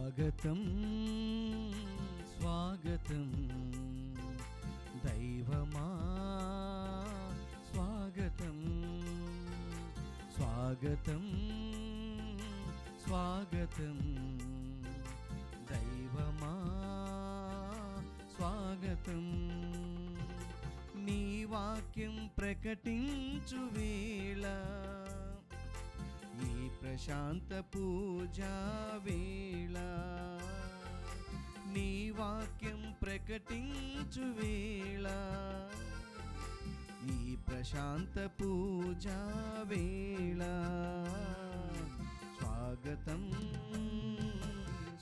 స్వాగతం స్వాగతం దైవమా స్వాగతం స్వాగతం స్వాగతం దైవమా స్వాగతం నీ వాక్యం ప్రకటించు వేళ ఈ ప్రశాంత పూజా వేళ నీ వాక్యం ప్రకటించు వేళ ఈ ప్రశాంత పూజా వేళ స్వాగతం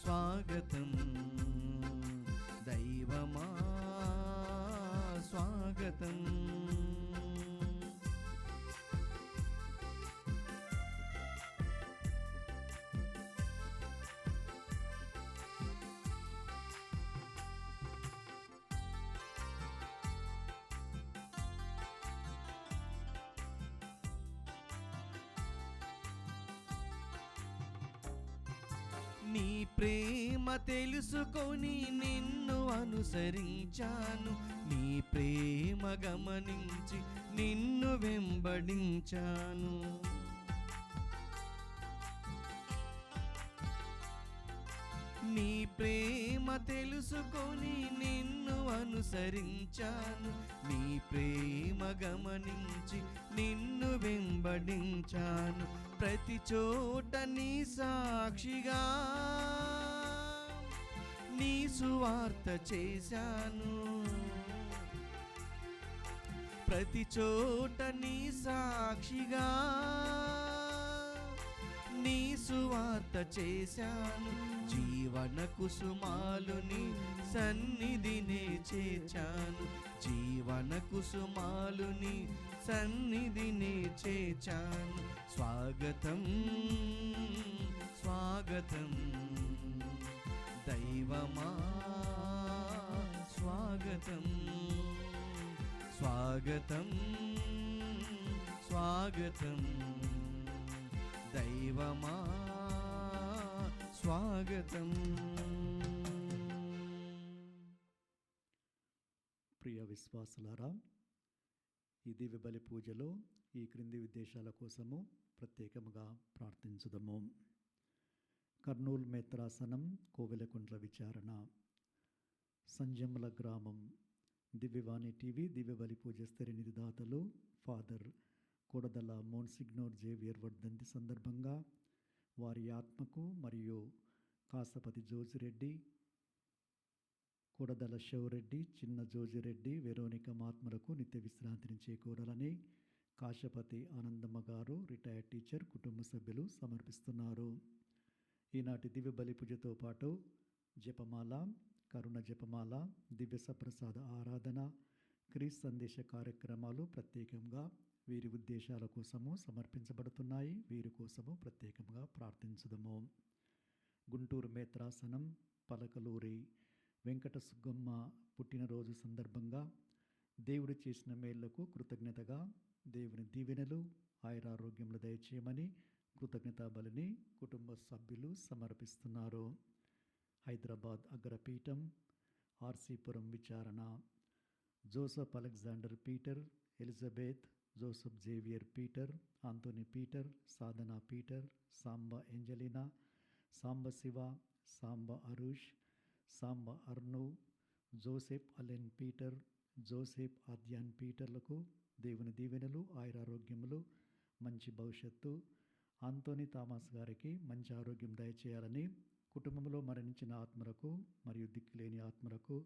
స్వాగతం దైవమా స్వాగతం నీ ప్రేమ తెలుసుకొని నిన్ను అనుసరించాను, నీ ప్రేమ గమనించి నిన్ను వెంబడించాను. నీ ప్రేమ తెలుసుకొని నిన్ను అనుసరించాను, నీ ప్రేమ గమనించి నిన్ను వెంబడించాను. ప్రతి చోట నీ సాక్షిగా నీ సువార్త చేశాను, ప్రతి చోట నీ సాక్షిగా నీ సువార్త చేశాను. జీవన కుసుమాలుని సన్నిధినే చేర్చాను, జీవన కుసుమాలుని సన్నిధినే చేర్చాను. స్వాగతం స్వాగతం దైవమా స్వాగతం స్వాగతం స్వాగతం దైవమా స్వాగతం. ప్రియ విశ్వాసులారా, ఈ దివ్య బలి పూజలో ఈ క్రింది ఉద్దేశాల కోసము ప్రత్యేకముగా ప్రార్థించుదము. కర్నూలు మేత్రాసనం కోవెలకుంట్ల విచారణ, సంజముల గ్రామం, దివ్యవాణి టీవీ దివ్య బలి పూజ స్థిర నిర్దాతలు ఫాదర్ కొడదల మోన్సిగ్నోర్ జేవియర్ వర్ధంతి సందర్భంగా వారి ఆత్మకు మరియు కాసపతి జోజిరెడ్డి, కొడదల శివరెడ్డి, చిన్న జోజిరెడ్డి, వెరోనిక ఆత్మలకు నిత్య విశ్రాంతిని చేకూరాలని కాశపతి ఆనందమ్మ గారు రిటైర్డ్ టీచర్ కుటుంబ సభ్యులు సమర్పిస్తున్నారు. ఈనాటి దివ్య బలి పూజతో పాటు జపమాల, కరుణ జపమాల, దివ్య సప్రసాద ఆరాధన, క్రీస్తు సందేశ కార్యక్రమాలు ప్రత్యేకంగా వీరి ఉద్దేశాల కోసము సమర్పించబడుతున్నాయి. వీరి కోసము ప్రత్యేకంగా ప్రార్థించుదము. గుంటూరు మేత్రాసనం పలకలూరి వెంకట సుగ్గమ్మ పుట్టినరోజు సందర్భంగా దేవుడు చేసిన మేళ్లకు కృతజ్ఞతగా దేవుని దీవెనలు ఆయురారోగ్యములు దయచేయమని కృతజ్ఞతా బలిని కుటుంబ సభ్యులు సమర్పిస్తున్నారు. హైదరాబాద్ అగ్రపీఠం ఆర్సీపురం విచారణ, Joseph Alexander Peter, Elizabeth, Joseph Xavier Peter, Antony Peter, సాధనా పీటర్, సాంబ ఏంజలినా, సాంబ శివ, సాంబ అరుష్, సాంబ అర్ను, జోసెఫ్ అలెన్ పీటర్, జోసెఫ్ ఆద్యాన్ పీటర్లకు దేవుని దీవెనలు ఆయురారోగ్యములు మంచి భవిష్యత్తు. ఆంటోనీ థామస్ గారికి మంచి ఆరోగ్యం దయచేయాలని కుటుంబంలో మరణించిన ఆత్మలకు మరియు దిక్కులేని ఆత్మలకు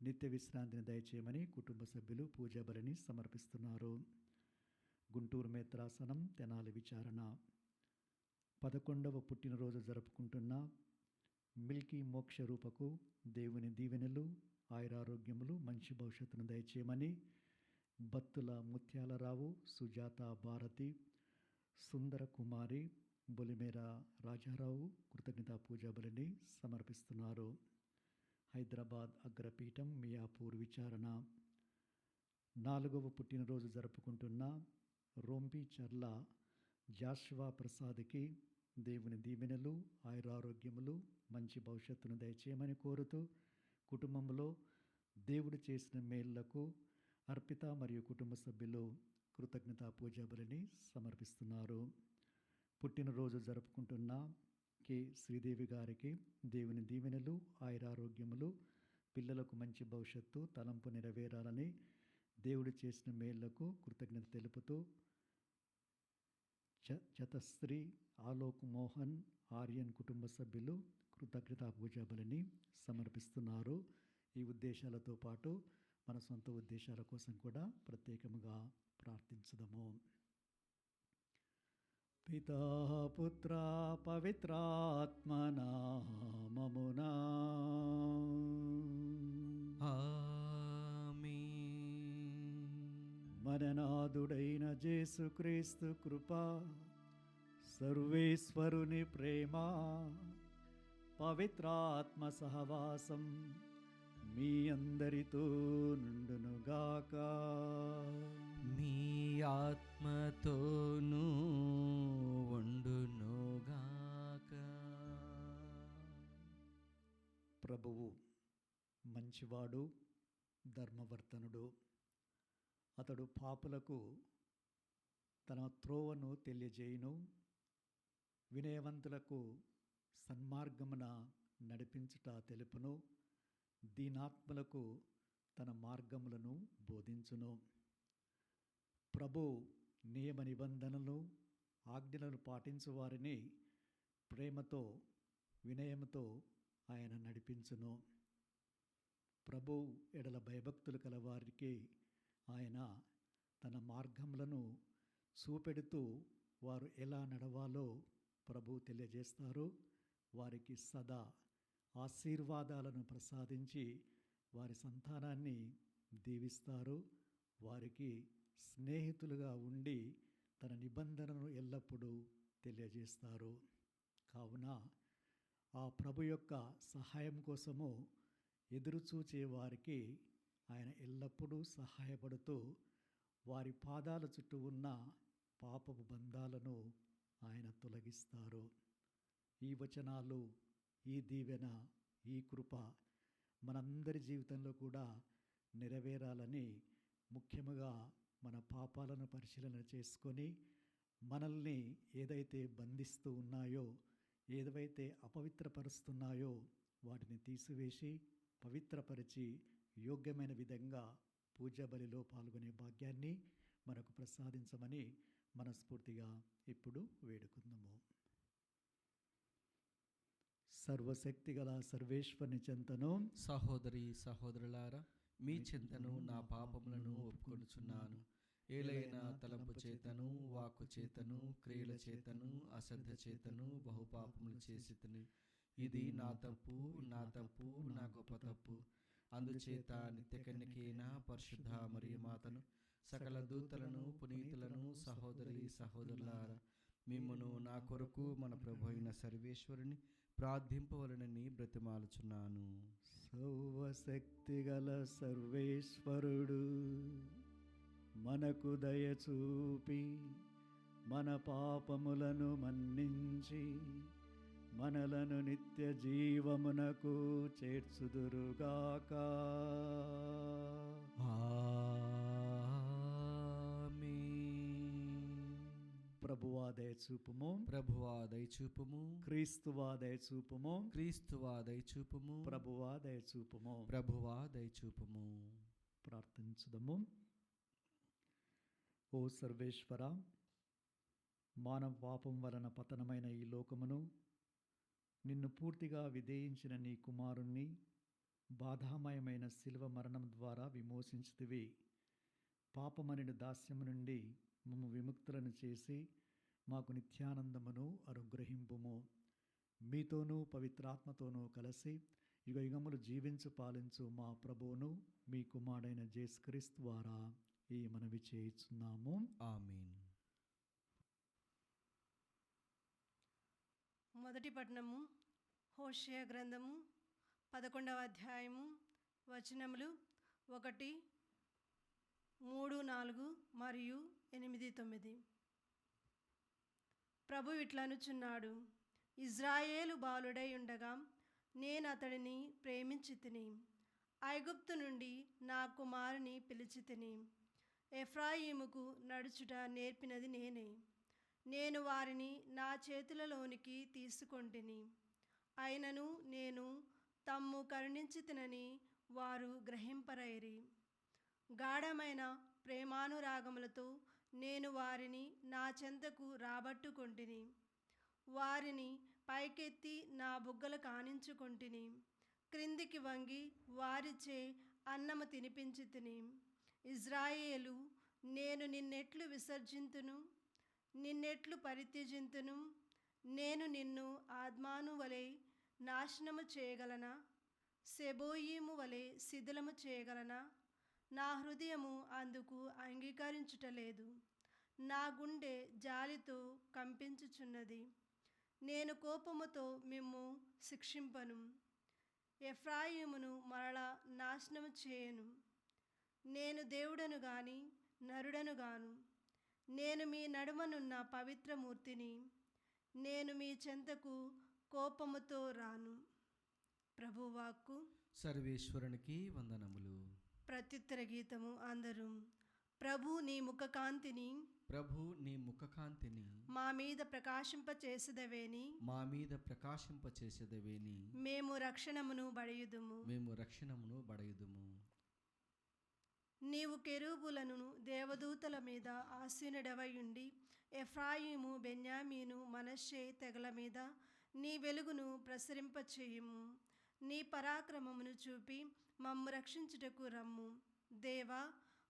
నిత్య విశ్రాంతిని దయచేయమని కుటుంబ సభ్యులు పూజా బలిని సమర్పిస్తున్నారు. గుంటూరు మేత్రాసనం తెనాలి విచారణ, 11వ పుట్టినరోజు జరుపుకుంటున్న మిల్కీ మోక్ష రూపకు దేవుని దీవెనలు ఆయురారోగ్యములు మంచి భవిష్యత్తును దయచేయమని బత్తుల ముత్యాలరావు, సుజాత భారతి, సుందర కుమారి, బొలిమేర రాజారావు కృతజ్ఞతా పూజా బలిని సమర్పిస్తున్నారు. హైదరాబాద్ అగ్రపీఠం మియాపూర్ విచారణ, 4వ పుట్టినరోజు జరుపుకుంటున్న రొంపి చర్ల జాషువా ప్రసాద్కి దేవుని దీవెనలు, ఆయురారోగ్యములు, మంచి భవిష్యత్తును దయచేయమని కోరుతూ కుటుంబంలో దేవుడు చేసిన మేళ్లకు అర్పిత మరియు కుటుంబ సభ్యులు కృతజ్ఞతా పూజా బలిని సమర్పిస్తున్నారు. పుట్టినరోజు జరుపుకుంటున్న కె శ్రీదేవి గారికి దేవుని దీవెనలు, ఆయురారోగ్యములు, పిల్లలకు మంచి భవిష్యత్తు, తలంపు నెరవేరాలని దేవుడు చేసిన మేళ్లకు కృతజ్ఞత తెలుపుతూ చతశ్రీ ఆలోక్ మోహన్ ఆర్యన్ కుటుంబ సభ్యులు కృతజ్ఞతా పూజా బలిని సమర్పిస్తున్నారు. ఈ ఉద్దేశాలతో పాటు మన సొంత ఉద్దేశాల కోసం కూడా ప్రత్యేకంగా ప్రార్థించుదాము. పితా పుత్ర పవిత్రాత్మ నామమునా మననాథుడైన యేసుక్రీస్తు కృప, సర్వేశ్వరుని ప్రేమ, పవిత్రాత్మ సహవాసం మీ అందరితో నుండునుగాక. మీ ఆత్మతోనూ ఉండునుగాక. ప్రభువు మంచివాడు, ధర్మవర్తనుడు. అతడు పాపులకు తన త్రోవను తెలియజేయును, వినయవంతులకు సన్మార్గమున నడిపించుట తెలుపును, దీనాత్మలకు తన మార్గములను బోధించును. ప్రభు నియమ నిబంధనలు, ఆజ్ఞలను పాటించు వారిని ప్రేమతో, వినయముతో ఆయన నడిపించును. ప్రభు ఎడల భయభక్తులు కలవారికి ఆయన తన మార్గములను చూపెడుతూ వారు ఎలా నడవాలో ప్రభు తెలియజేస్తారు. వారికి సదా ఆశీర్వాదాలను ప్రసాదించి వారి సంతానాన్ని దీవిస్తారు. వారికి స్నేహితులుగా ఉండి తన నిబంధనను ఎల్లప్పుడూ తెలియజేస్తారు. కావున ఆ ప్రభు యొక్క సహాయం కోసము ఎదురుచూచే వారికి ఆయన ఎల్లప్పుడూ సహాయపడుతూ వారి పాదాల చుట్టూ ఉన్న పాపపు బంధాలను ఆయన తొలగిస్తారు. ఈ వచనాలు, ఈ దీవెన, ఈ కృప మనందరి జీవితంలో కూడా నెరవేరాలని, ముఖ్యముగా మన పాపాలను పరిశీలన చేసుకొని మనల్ని ఏదైతే బంధిస్తూ ఉన్నాయో, ఏదైతే అపవిత్రపరుస్తున్నాయో వాటిని తీసివేసి పవిత్రపరిచి యోగ్యమైన విధంగా పూజా బలిలో పాల్గొనే భాగ్యాన్ని మనకు ప్రసాదించమని మనస్ఫూర్తిగా ఇప్పుడు వేడుకుందాము. సర్వశక్తిగల సర్వేశ్వరుని చెంతను, సహోదరి సహోదరులారా, మీ చింతను నా పాపములను ఒప్పుకొనుచున్నాను. ఏలైనా తలంపు చేతను, వాక్కు చేతను, క్రియల చేతను, అశ్రద్ధ చేతను బహుపాపములు చేసితిని. ఇది నా తప్పు, నా తప్పు, నా గొప్ప తప్పు. అందుచేత నిత్య కన్యకైన పరిశుద్ధ మరియ మాతను, సకల దూతలను, పునీతులను, సహోదరి సహోదరులారా, మిమ్మును నా కొరకు మన ప్రభు అయిన సర్వేశ్వరుని ప్రార్థింపవలనని బ్రతిమాలుచున్నాను. సర్వశక్తిగల సర్వేశ్వరుడు మనకు దయచూపి మన పాపములను మన్నించి మనలను నిత్య జీవమునకు చేర్చుదురుగాక. ప్రభువా దయచూపుము, ప్రభువా దయచూపుము, క్రీస్తువా దయచూపుము, క్రీస్తువా దయచూపుము, ప్రభువా దయచూపుము, ప్రభువా దయచూపుము. ప్రార్థించుదము. ఓ సర్వేశ్వర, మానవ పాపం వలన పతనమైన ఈ లోకమును నిన్ను పూర్తిగా విధేయించిన నీ కుమారుణ్ణి బాధామయమైన శిలువ మరణం ద్వారా విమోచించితివి. పాపమనిన దాస్యము నుండి మమ్ము విముక్తులను చేసి మాకు నిత్యానందమును అనుగ్రహింపుము. మీతోనూ పవిత్రాత్మతోనూ కలిసి యుగయుగములు జీవించు పాలించు మా ప్రభువును మీ కుమారుడైన యేసుక్రీస్తు ద్వారా ఈ మనవి చేయుచున్నాము. ఆమేన్. మొదటి పట్టణము హోషేయ గ్రంథము 11వ అధ్యాయము వచనములు 1, 3, 4 మరియు 8, 9. ప్రభు ఇట్లనుచున్నాడు, ఇజ్రాయేలు బాలుడై ఉండగా నేను అతడిని ప్రేమించితిని, ఐగుప్తు నుండి నా కుమారుని పిలిచితిని. ఎఫ్రాయిముకు నడుచుట నేర్పినది నేనే, నేను వారిని నా చేతులలోనికి తీసుకొంటిని. అయినను నేను తమ్ము కరుణించితినని వారు గ్రహింపరైరి. గాఢమైన ప్రేమానురాగములతో నేను వారిని నా చెంతకు రాబట్టుకొంటిని. వారిని పైకెత్తి నా బుగ్గలు కానించుకొంటిని. క్రిందికి వంగి వారిచే అన్నము తినిపించితిని. ఇజ్రాయేలు, నేను నిన్నెట్లు విసర్జింతును, నిన్నెట్లు పరిత్యజింతును? నేను నిన్ను ఆద్మాను వలె నాశనము చేయగలనా? సెబోయీము వలె శిథిలము చేయగలనా? నా హృదయము అందుకు అంగీకరించుటలేదు. నా గుండె జాలితో కంపించుచున్నది. నేను కోపముతో మిమ్ము శిక్షింపను, ఎఫ్రాయిమును మరలా నాశనము చేయను. నేను దేవుడను గాని నరుడను గాను. నేను మీ నడుమనున్న పవిత్రమూర్తిని. నేను మీ చెంతకు కోపముతో రాను. ప్రభువాక్కు. సర్వేశ్వరునికి వందనములు. ప్రత్యుత్తర గీతము అందరూ. ప్రభు నీ ముఖకాంతిని, ప్రభు నీ ముఖకాంతిని మా మీద ప్రకాశింపచేసెదవేని, మా మీద ప్రకాశింపచేసేదవేని మేము రక్షణమును బడయుదుము. మేము రక్షణమును బడయుదుము. నీవు కెరూబులను దేవదూతల మీద ఆసీనుడవయుండి ఎఫ్రాయిము, బెన్యామీను, మనష్షే తెగల మీద నీ వెలుగును ప్రసరింపచేయుము. నీ పరాక్రమమును చూపి మమ్ము రక్షించుటకు రమ్ము. దేవా,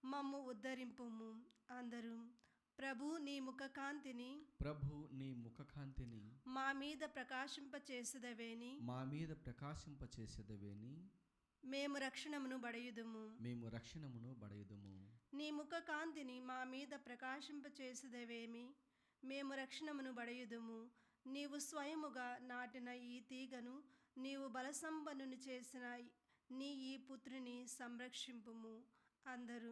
మమ్ము ఉద్ధరింపుము. అందరూ. ప్రభు నీ ముఖకాంతిని, ప్రభు నీ ముఖకాంతిని మా మీద ప్రకాశింపచేసెదవేని, మా మీద ప్రకాశింపచేసేదవేని మేము రక్షణమును బడయుదుము. మేము రక్షణమును బడయుదుము. నీ ముఖకాంతిని మా మీద ప్రకాశింపచేసెదవేమి, మేము రక్షణమును బడయుదుము. నీవు స్వయముగా నాటిన ఈ తీగను, నీవు బలసంపన్నుని చేసిన నీ ఈ పుత్రుని సంరక్షింపుము. అందరూ.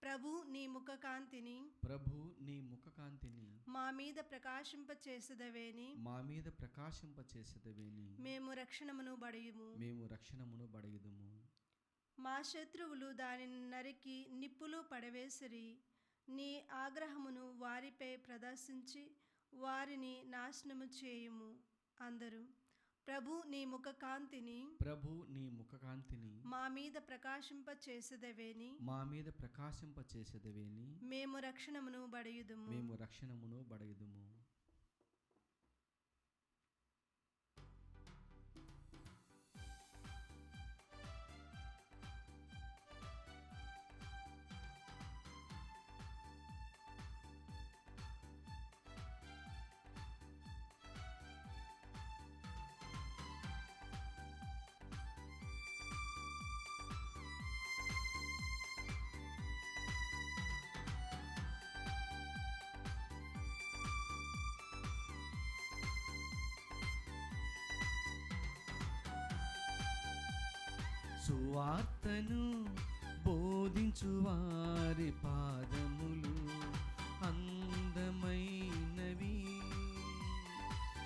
ప్రభు నీ ముఖకాంతిని, ప్రభు నీ ముఖకాంతిని మా మీద ప్రకాశింపచేసెదవేని, మా మీద ప్రకాశింపచేసేదవేని మేము రక్షణమును బడయుము. మేము రక్షణమును బడయుదుము. మా శత్రువులు దానిని నరికి నిప్పులు పడవేసిరి. నీ ఆగ్రహమును వారిపై ప్రదర్శించి వారిని నాశనము చేయుము. అందరూ. ప్రభు నీ ముఖకాంతిని, ప్రభు నీ ముఖకాంతిని మా మీద ప్రకాశింపచేసెదవేని, మా మీద ప్రకాశింపచేసేదవేని మేము రక్షణమును బడయుదుము. మేము రక్షణమును బడయుదుము. సువార్తను బోధించువారి పాదములు అందమైనవి,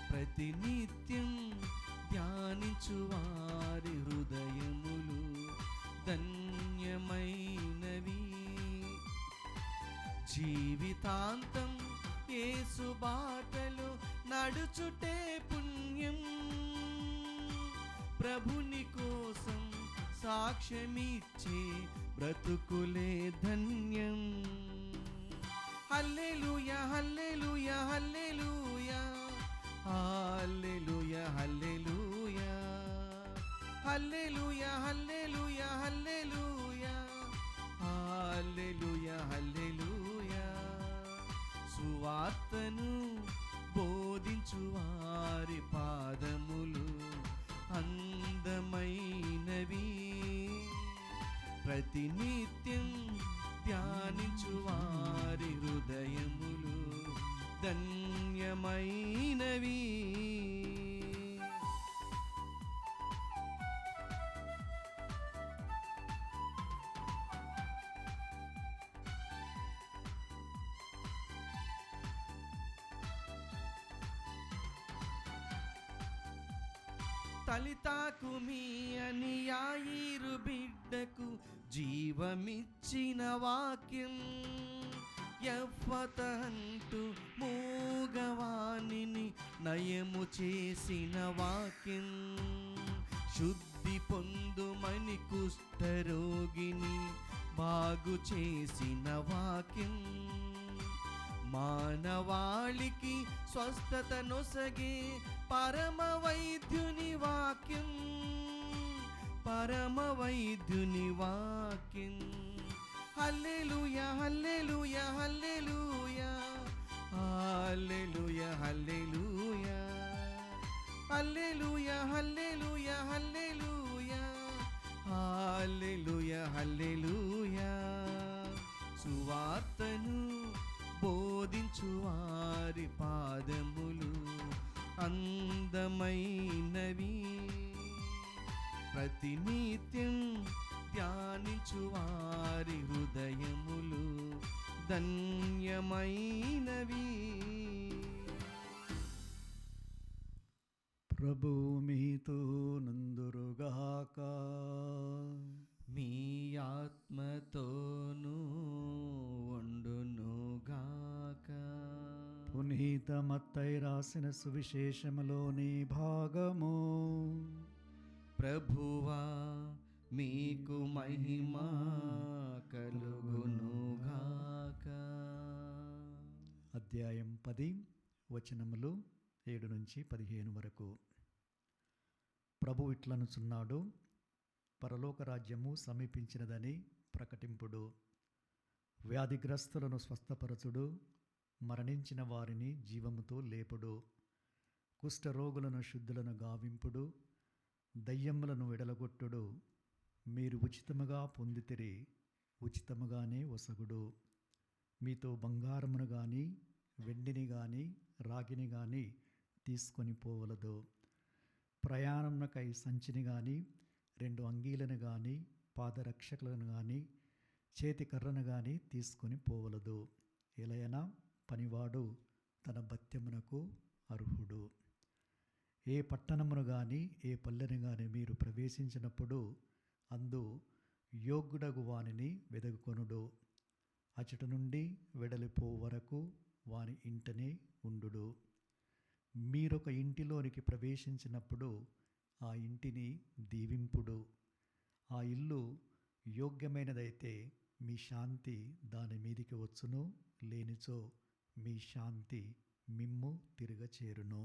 ప్రతినిత్యం ధ్యానించువారి హృదయములు ధన్యమైనవి. జీవితాంతం యేసు బాటలు నడుచుటే పుణ్యం, ప్రభుని కోసం సాక్ష్యమిచ్చే బ్రతుకులే ధన్యం. హల్లెలూయా హల్లెలూయా హల్లెలూయా హల్లెలూయా హల్లెలూయా హల్లెలూయా హల్లెలూయా హల్లెలూయా హల్లెలూయా హల్లెలూయా. సువార్తను బోధించువారి పాదములు అందమైనవి, ప్రతినిత్యం ధ్యానించువారి హృదయములు ధన్యమైనవి. తలితాకుమి అని యాయిరు బిడ్డకు జీవమిచ్చిన వాక్యం, యెఫ్ఫత అంటూ మూగవాణిని నయము చేసిన వాక్యం, శుద్ధి పొందుమని కుష్ఠరోగిని బాగు చేసిన వాక్యం, మానవాళికి స్వస్థత నొసగే పరమ వైద్యుని వాక్యం, పరమ వైద్యుని వాక్యం. హల్లెలూయా హల్లెలూయా హల్లెలూయా హల్లెలూయా హల్లెలూయా హల్లెలూయా హల్లెలూయా హల్లెలూయా హల్లెలూయా హల్లెలూయా. సువార్తను బోధించు వారి పాదములు అందమైనవి, ప్రతినిత్యం ధ్యానించు వారి హృదయములు ధన్యమైనవి. ప్రభు మీతో నందురుగాక. మీ ఆత్మతోనూ ఉండునుగాక. పునీత మత్తయి రాసిన సువిశేషములోని భాగము. ప్రభువా మీకు మహిమ కలుగునుగాక. అధ్యాయం 10 వచనములు 7 నుంచి 15 వరకు. ప్రభు ఇట్లనుచున్నాడు, పరలోక రాజ్యము సమీపించినదని ప్రకటింపుడు, వ్యాధిగ్రస్తులను స్వస్థపరచుడు, మరణించిన వారిని జీవముతో లేపుడు, కుష్ఠరోగులను శుద్ధులను గావింపుడు, దయ్యములను వెడలగొట్టుడు, మీరు ఉచితముగా పొందితిరి ఉచితముగానే ఒసగుడు, మీతో బంగారమును గాని వెండిని గాని రాగిని గాని తీసుకొని పోవలదు, ప్రయాణమునకై సంచిని గాని 2 అంగీలను గాని పాదరక్షకులను గాని చేతికర్రను గాని తీసుకొని పోవలదు. ఎలయనా పనివాడు తన భత్యమునకు అర్హుడు. ఏ పట్టణమును గాని ఏ పల్లెను గాని మీరు ప్రవేశించినప్పుడు అందు యోగ్యుడగు వానిని వెదకుకొనుడు, అచట నుండి వెడలిపో వరకు వాని ఇంటనే ఉండుడు. మీరొక ఇంటిలోనికి ప్రవేశించినప్పుడు ఆ ఇంటిని దీవింపుడు. ఆ ఇల్లు యోగ్యమైనదైతే మీ శాంతి దాని మీదికి వచ్చును, లేనిచో మీ శాంతి మిమ్ము తిరగచేరును.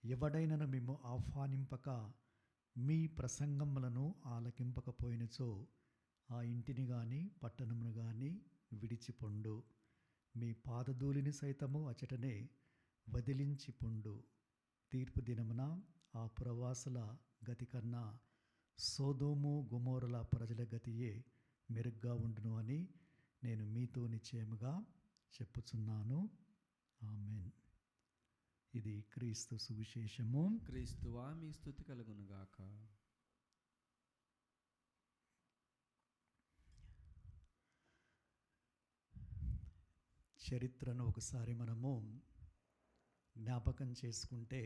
ఎవడైనను మిమ్ము ఆహ్వానింపక మీ ప్రసంగములను ఆలకింపకపోయినచో ఆ ఇంటిని గాని పట్టణమును గాని విడిచిపొండు. మీ పాదధూళిని సైతము అచటనే వదిలించి పొండు. తీర్పు దినమున ఆ పురవాసుల గతి కన్నా సొదొమ గొమొర్రా ప్రజల గతియే మెరుగ్గా ఉండును అని నేను మీతో నిశ్చయముగా చెప్పుచున్నాను. ఆమేన్. ఇది క్రీస్తు సువిశేషము. క్రీస్తువా మీ స్తుతి కలుగునుగాక. చరిత్రను ఒకసారి మనము జ్ఞాపకం చేసుకుంటే,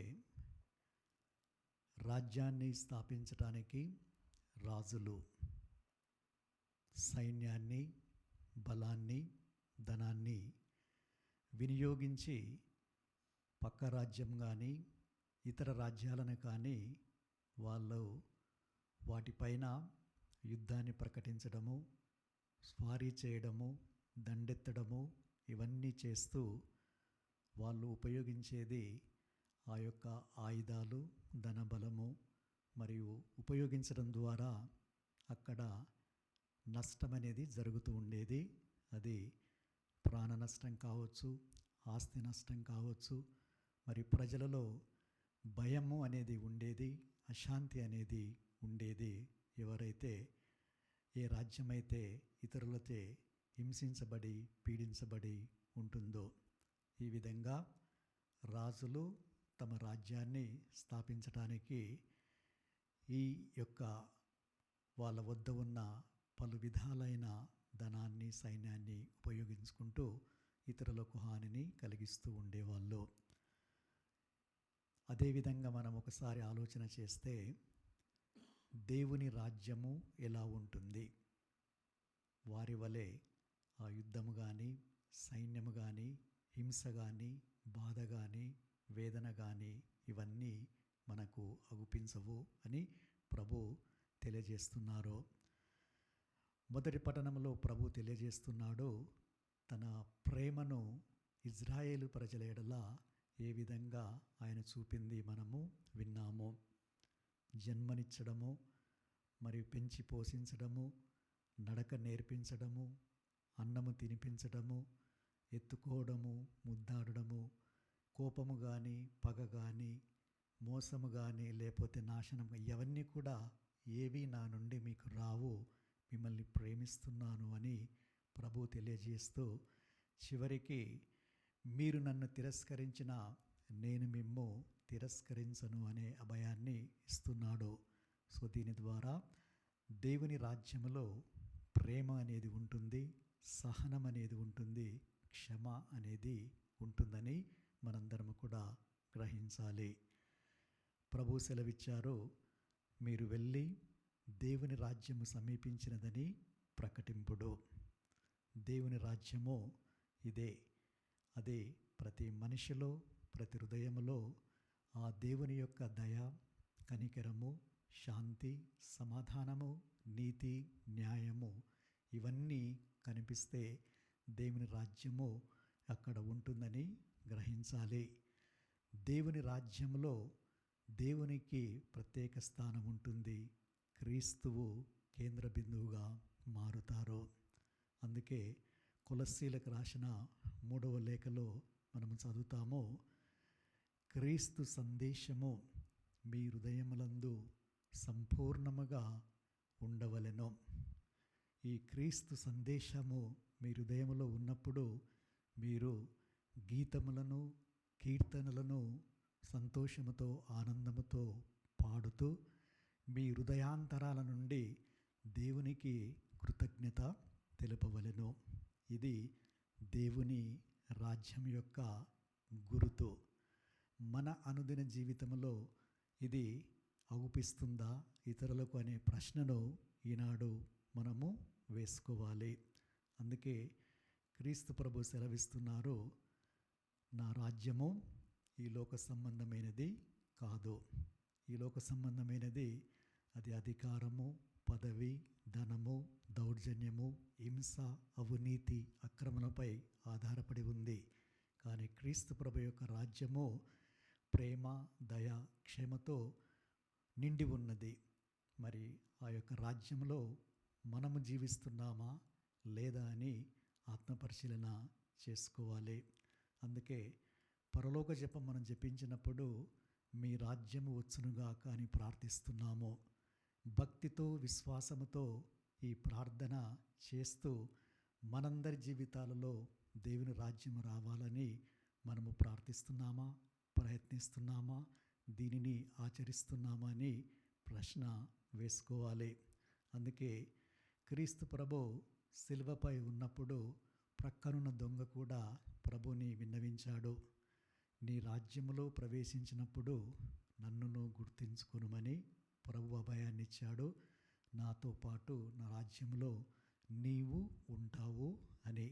రాజ్యాన్ని స్థాపించడానికి రాజులు సైన్యాన్ని, బలాన్ని, ధనాన్ని వినియోగించి పక్క రాజ్యం కానీ ఇతర రాజ్యాలను కానీ వాళ్ళు వాటిపైన యుద్ధాన్ని ప్రకటించడము, స్వారీ చేయడము, దండెత్తడము ఇవన్నీ చేస్తూ వాళ్ళు ఉపయోగించేది ఆ యొక్క ఆయుధాలు, ధనబలము మరియు ఉపయోగించడం ద్వారా అక్కడ నష్టం అనేది జరుగుతూ ఉండేది. అది ప్రాణ నష్టం కావచ్చు, ఆస్తి నష్టం కావచ్చు, మరి ప్రజలలో భయము అనేది ఉండేది, అశాంతి అనేది ఉండేది. ఎవరైతే ఏ రాజ్యమైతే ఇతరులతో హింసించబడి పీడించబడి ఉంటుందో, ఈ విధంగా రాజులు తమ రాజ్యాన్ని స్థాపించడానికి ఈ యొక్క వాళ్ళ వద్ద ఉన్న పలు విధాలైన ధనాన్ని, సైన్యాన్ని ఉపయోగించుకుంటూ ఇతరులకు హానిని కలిగిస్తూ ఉండేవాళ్ళు. అదేవిధంగా మనం ఒకసారి ఆలోచన చేస్తే దేవుని రాజ్యము ఎలా ఉంటుంది? వారి వలె ఆ యుద్ధము కానీ, సైన్యము కానీ, హింస కానీ, బాధ కానీ, వేదన కానీ ఇవన్నీ మనకు అగుపించవు అని ప్రభు తెలియజేస్తున్నారు. మొదటి పట్టణంలో ప్రభు తెలియజేస్తున్నాడు, తన ప్రేమను ఇజ్రాయేలు ప్రజల ఎడల ఏ విధంగా ఆయన చూపింది మనము విన్నాము. జన్మనిచ్చడము, మరియు పెంచి పోషించడము, నడక నేర్పించడము, అన్నము తినిపించడము, ఎత్తుకోవడము, ముద్దాడడము, కోపము కానీ, పగ కానీ, మోసము కానీ, లేకపోతే నాశనం, ఇవన్నీ కూడా ఏవి నా నుండి మీకు రావు, మిమ్మల్ని ప్రేమిస్తున్నాను అని ప్రభు తెలియజేస్తూ, చివరికి మీరు నన్ను తిరస్కరించిన నేను మిమ్ము తిరస్కరించను అనే అభయాన్ని ఇస్తున్నాడు. సో దీని ద్వారా దేవుని రాజ్యములో ప్రేమ అనేది ఉంటుంది, సహనం అనేది ఉంటుంది, క్షమ అనేది ఉంటుందని మనందరం కూడా గ్రహించాలి. ప్రభు సెలవిచ్చారు, మీరు వెళ్ళి దేవుని రాజ్యము సమీపించినదని ప్రకటింపుడు. దేవుని రాజ్యము ఇదే. అదే ప్రతి మనిషిలో, ప్రతి హృదయములో ఆ దేవుని యొక్క దయ, కనికరము, శాంతి, సమాధానము, నీతి, న్యాయము ఇవన్నీ కనిపిస్తే దేవుని రాజ్యము అక్కడ ఉంటుందని గ్రహించాలి. దేవుని రాజ్యంలో దేవునికి ప్రత్యేక స్థానం ఉంటుంది. క్రీస్తువు కేంద్ర బిందువుగా మారుతారు. అందుకే కొలస్సీలకు రాసిన 3వ లేఖలో మనము చదువుతాము, క్రీస్తు సందేశము మీ హృదయములందు సంపూర్ణముగా ఉండవలెను. ఈ క్రీస్తు సందేశము మీ హృదయములో ఉన్నప్పుడు మీరు గీతములను, కీర్తనలను సంతోషముతో, ఆనందముతో పాడుతూ మీ హృదయాంతరాల నుండి దేవునికి కృతజ్ఞత తెలుపవలెను. ఇది దేవుని రాజ్యం యొక్క గురుతు. మన అనుదిన జీవితంలో ఇది అగుపిస్తుందా ఇతరులకు అనే ప్రశ్నను ఈనాడు మనము వేసుకోవాలి. అందుకే క్రీస్తు ప్రభు సెలవిస్తున్నారు, నా రాజ్యము ఈ లోక సంబంధమైనది కాదు. ఈ లోక సంబంధమైనది అది అధికారము, పదవి, ధనము, దౌర్జన్యము, హింస, అవినీతి, అక్రమణపై ఆధారపడి ఉంది. కానీ క్రీస్తు ప్రభు యొక్క రాజ్యము ప్రేమ, దయ, క్షమతో నిండి ఉన్నది. మరి ఆ యొక్క రాజ్యంలో మనము జీవిస్తున్నామా లేదా అని ఆత్మపరిశీలన చేసుకోవాలి. అందుకే పరలోక జపం మనం జపించినప్పుడు మీ రాజ్యము వచ్చునుగాక అని ప్రార్థిస్తున్నాము. భక్తితో, విశ్వాసముతో ఈ ప్రార్థన చేస్తూ మనందరి జీవితాలలో దేవుని రాజ్యము రావాలని మనము ప్రార్థిస్తున్నామా, ప్రయత్నిస్తున్నామా, దీనిని ఆచరిస్తున్నామా అని ప్రశ్న వేసుకోవాలి. అందుకే క్రీస్తు ప్రభు శిలువపై ఉన్నప్పుడు ప్రక్కనున్న దొంగ కూడా ప్రభుని విన్నవించాడు, నీ రాజ్యములో ప్రవేశించినప్పుడు నన్నును గుర్తించుకొనుమని ప్రభు అభయాన్ని ఇచ్చాడు. నాతో పాటు నా రాజ్యంలో నీవు ఉంటావు అని.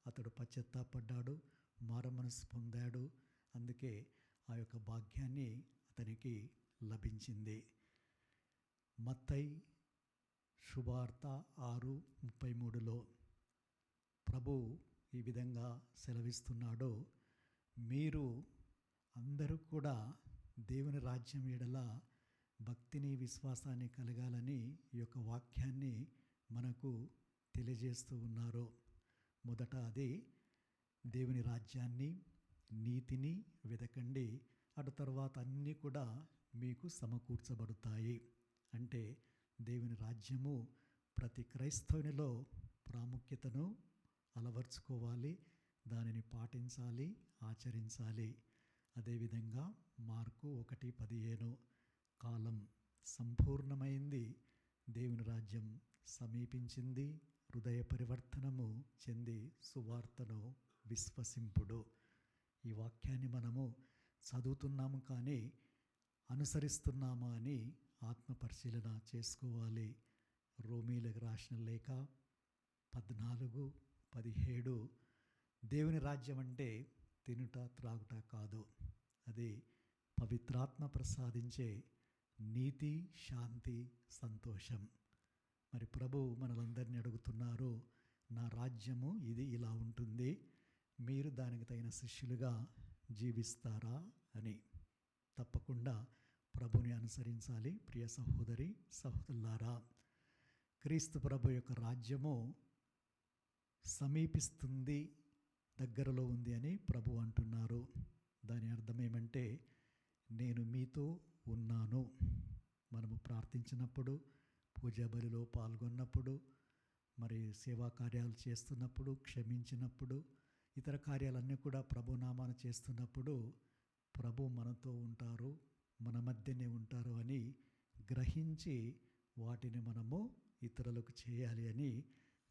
అతడు పశ్చాత్తాపడ్డాడు, మారుమనసు పొందాడు. అందుకే ఆ యొక్క భాగ్యాన్ని అతనికి లభించింది. మత్తయి శుభార్త 6:33లో ప్రభు ఈ విధంగా సెలవిస్తున్నాడు, మీరు అందరూ కూడా దేవుని రాజ్యం ఎడల భక్తిని, విశ్వాసాన్ని కలగాలని ఈ యొక్క వాక్యాన్ని మనకు తెలియజేస్తూ ఉన్నారు. మొదట అది దేవుని రాజ్యాన్ని, నీతిని వెదకండి, అటు తర్వాత అన్నీ కూడా మీకు సమకూర్చబడతాయి. అంటే దేవుని రాజ్యము ప్రతి క్రైస్తవునిలో ప్రాముఖ్యతను అలవర్చుకోవాలి, దానిని పాటించాలి, ఆచరించాలి. అదేవిధంగా మార్కు 1:15 కాలం సంపూర్ణమైంది, దేవుని రాజ్యం సమీపించింది, హృదయ పరివర్తనము చెంది సువార్తను విశ్వసింపుడు. ఈ వాక్యాన్ని మనము చదువుతున్నాము కానీ అనుసరిస్తున్నామా అని ఆత్మ పరిశీలన చేసుకోవాలి. రోమీలకు రాసిన లేఖ 14:17 దేవుని రాజ్యం అంటే తినుట త్రాగుట కాదు, అది పవిత్రాత్మ ప్రసాదించే నీతి, శాంతి, సంతోషం. మరి ప్రభు మనలందరినీ అడుగుతున్నారు, నా రాజ్యము ఇది ఇలా ఉంటుంది, మీరు దానికి తగిన శిష్యులుగా జీవిస్తారా అని. తప్పకుండా ప్రభుని అనుసరించాలి. ప్రియ సహోదరి సహోదరులారా, క్రీస్తు ప్రభు యొక్క రాజ్యము సమీపిస్తుంది, దగ్గరలో ఉంది అని ప్రభు అంటున్నారు. దాని అర్థం ఏమంటే, నేను మీతో ఉన్నాను. మనము ప్రార్థించినప్పుడు, పూజా బలిలో పాల్గొన్నప్పుడు, మరి సేవా కార్యాలు చేస్తున్నప్పుడు, క్షమించినప్పుడు, ఇతర కార్యాలన్నీ కూడా ప్రభు నామాన చేస్తున్నప్పుడు ప్రభు మనతో ఉంటారు, మన మధ్యనే ఉంటారు అని గ్రహించి వాటిని మనము ఇతరులకు చేయాలి అని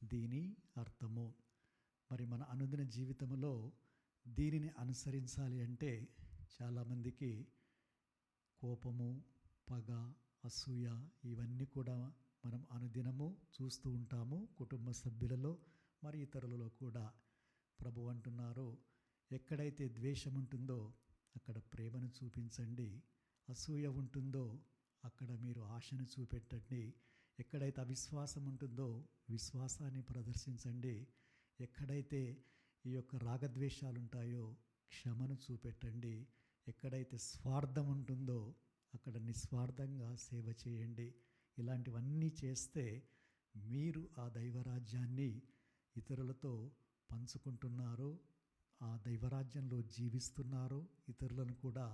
దీని అర్థము. మరి మన అనుదిన జీవితంలో దీనిని అనుసరించాలి అంటే చాలామందికి కోపము, పగ, అసూయ ఇవన్నీ కూడా మనం అనుదినము చూస్తూ ఉంటాము, కుటుంబ సభ్యులలో మరి ఇతరులలో కూడా. ప్రభు అంటున్నారు, ఎక్కడైతే ద్వేషం ఉంటుందో అక్కడ ప్రేమను చూపించండి, అసూయ ఉంటుందో అక్కడ మీరు ఆశను చూపెట్టండి, ఎక్కడైతే అవిశ్వాసం ఉంటుందో విశ్వాసాన్ని ప్రదర్శించండి, ఎక్కడైతే ఈ యొక్క రాగద్వేషాలు ఉంటాయో క్షమను చూపెట్టండి, ఎక్కడైతే స్వార్థం ఉంటుందో అక్కడ నిస్వార్థంగా సేవ చేయండి. ఇలాంటివన్నీ చేస్తే మీరు ఆ దైవరాజ్యాన్ని ఇతరులతో పంచుకుంటున్నారు, ఆ దైవరాజ్యంలో జీవిస్తున్నారు, ఇతరులను కూడా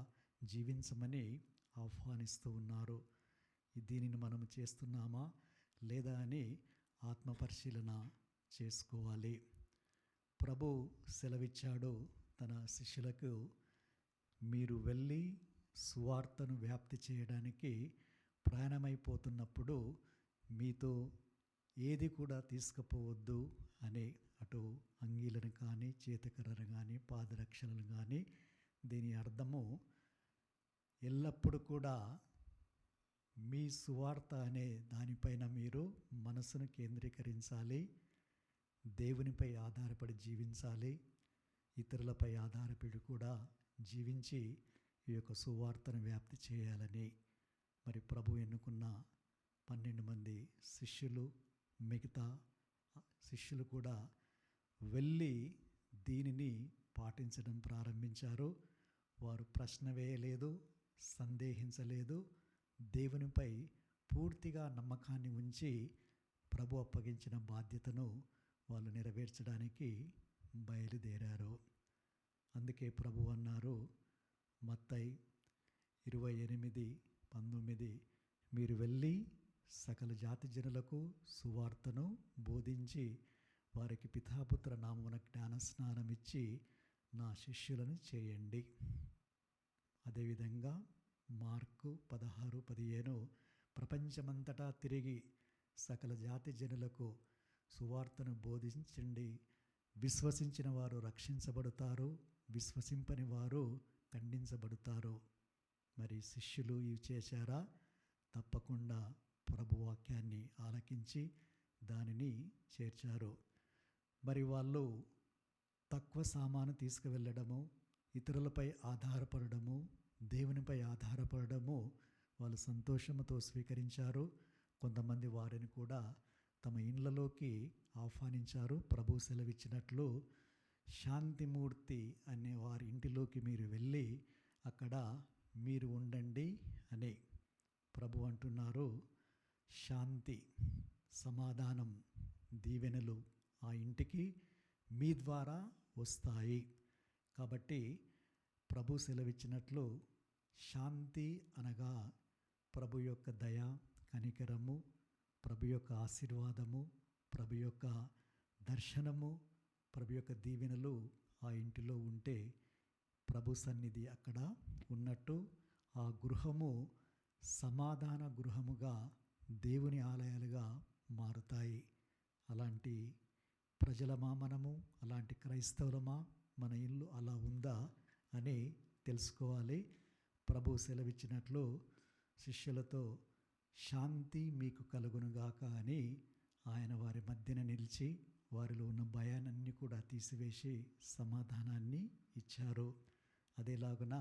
జీవించమని ఆహ్వానిస్తూ ఉన్నారు. దీనిని మనం చేస్తున్నామా లేదా అని ఆత్మపరిశీలన చేసుకోవాలి. ప్రభు సెలవిచ్చాడు తన శిష్యులకు, మీరు వెళ్ళి సువార్తను వ్యాప్తి చేయడానికి ప్రయాణమైపోతున్నప్పుడు మీతో ఏది కూడా తీసుకుపోవద్దు అని. అటు అంగీలను కానీ, చేతికర్రను కానీ, పాదరక్షలను కానీ. దీని అర్థము, ఎల్లప్పుడూ కూడా మీ సువార్త అనే దానిపైన మీరు మనసును కేంద్రీకరించాలి, దేవునిపై ఆధారపడి జీవించాలి, ఇతరులపై ఆధారపడి కూడా జీవించి ఈ యొక్క సువార్తను వ్యాప్తి చేయాలని. మరి ప్రభు ఎన్నుకున్న 12 మంది శిష్యులు, మిగతా శిష్యులు కూడా వెళ్ళి దీనిని పాటించడం ప్రారంభించారు. వారు ప్రశ్న వేయలేదు, సందేహించలేదు, దేవునిపై పూర్తిగా నమ్మకాన్ని ఉంచి ప్రభు అప్పగించిన బాధ్యతను వాళ్ళు నెరవేర్చడానికి బయలుదేరారు. అందుకే ప్రభు అన్నారు, మత్తయి 28:19, మీరు వెళ్ళి సకల జాతి జనులకు సువార్తను బోధించి వారికి పితాపుత్ర నామమున జ్ఞానస్నానమిచ్చి నా శిష్యులను చేయండి. అదేవిధంగా మార్కు 16:15, ప్రపంచమంతటా తిరిగి సకల జాతి జనులకు సువార్తను బోధించండి, విశ్వసించిన వారు రక్షించబడతారు, విశ్వసింపని వారు ఖండించబడతారు. మరి శిష్యులు ఇవి చేశారా? తప్పకుండా ప్రభు వాక్యాన్ని ఆలకించి దానిని చేర్చారు. మరి వాళ్ళు తక్కువ సామాను తీసుకువెళ్ళడము, ఇతరులపై ఆధారపడము, దేవునిపై ఆధారపడము వాళ్ళు సంతోషంతో స్వీకరించారు. కొంతమంది వారిని కూడా తమ ఇండ్లలోకి ఆహ్వానించారు. ప్రభు సెలవిచ్చినట్లు, శాంతిమూర్తి అనే వారి ఇంటిలోకి మీరు వెళ్ళి అక్కడ మీరు ఉండండి అని. ప్రభు అంటున్నారు, శాంతి, సమాధానం, దీవెనలు ఆ ఇంటికి మీ ద్వారా వస్తాయి. కాబట్టి ప్రభు సెలవిచ్చినట్లు శాంతి అనగా ప్రభు యొక్క దయ, కనికరము, ప్రభు యొక్క ఆశీర్వాదము, ప్రభు యొక్క దర్శనము, ప్రభు యొక్క దీవెనలు ఆ ఇంటిలో ఉంటే ప్రభు సన్నిధి అక్కడ ఉన్నట్టు ఆ గృహము సమాధాన గృహముగా, దేవుని ఆలయాలుగా మారుతాయి. అలాంటి ప్రజలమా మనము? అలాంటి క్రైస్తవులమా? మన ఇల్లు అలా ఉందా అని తెలుసుకోవాలి. ప్రభు సెలవిచ్చినట్లు శిష్యులతో శాంతి మీకు కలుగునుగాక అని ఆయన వారి మధ్యన నిలిచి వారిలో ఉన్న భయాన్ని కూడా తీసివేసి సమాధానాన్ని ఇచ్చారు. అదేలాగున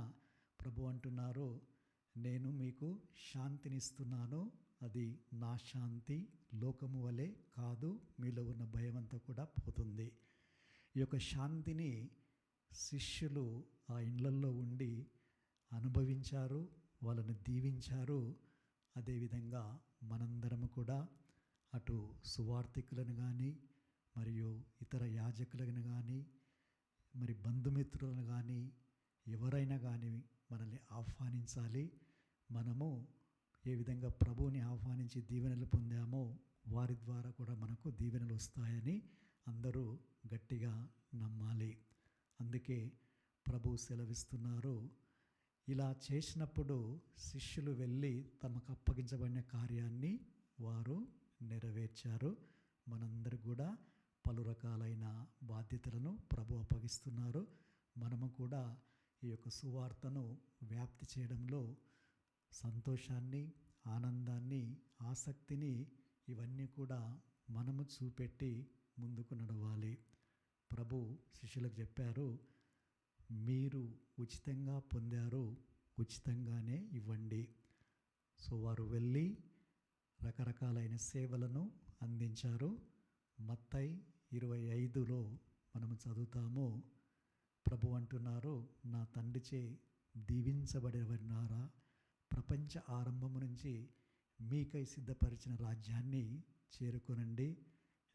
ప్రభు అంటున్నారు, నేను మీకు శాంతినిస్తున్నాను, అది నా శాంతి, లోకము వలె కాదు, మీలో ఉన్న భయం అంతా కూడా పోతుంది. ఈ యొక్క శాంతిని శిష్యులు ఆ ఇళ్లల్లో ఉండి అనుభవించారు, వాళ్ళని దీవించారు. అదేవిధంగా మనందరము కూడా అటు సువార్థికులను కానీ, మరియు ఇతర యాజకులను కానీ, మరి బంధుమిత్రులను కానీ, ఎవరైనా కానీ మనల్ని ఆహ్వానించాలి. మనము ఏ విధంగా ప్రభువుని ఆహ్వానించి దీవెనలు పొందామో వారి ద్వారా కూడా మనకు దీవెనలు వస్తాయని అందరూ గట్టిగా నమ్మాలి. అందుకే ప్రభు సెలవిస్తున్నారు, ఇలా చేసినప్పుడు శిష్యులు వెళ్ళి తమకు అప్పగించబడిన కార్యాన్ని వారు నెరవేర్చారు. మనందరూ కూడా పలు రకాలైన బాధ్యతలను ప్రభు అప్పగిస్తున్నారు. మనము కూడా ఈ యొక్క సువార్తను వ్యాప్తి చేయడంలో సంతోషాన్ని, ఆనందాన్ని, ఆసక్తిని ఇవన్నీ కూడా మనము చూపెట్టి ముందుకు నడవాలి. ప్రభు శిష్యులకు చెప్పారు, మీరు ఉచితంగా పొందారు, ఉచితంగానే ఇవ్వండి. సో వారు వెళ్ళి రకరకాలైన సేవలను అందించారు. మత్తయి 25లో మనము చదువుతాము, ప్రభు అంటున్నారు, నా తండ్రిచే దీవించబడినారా, ప్రపంచ ఆరంభము నుంచి మీకై సిద్ధపరిచిన రాజ్యాన్ని చేరుకొనండి.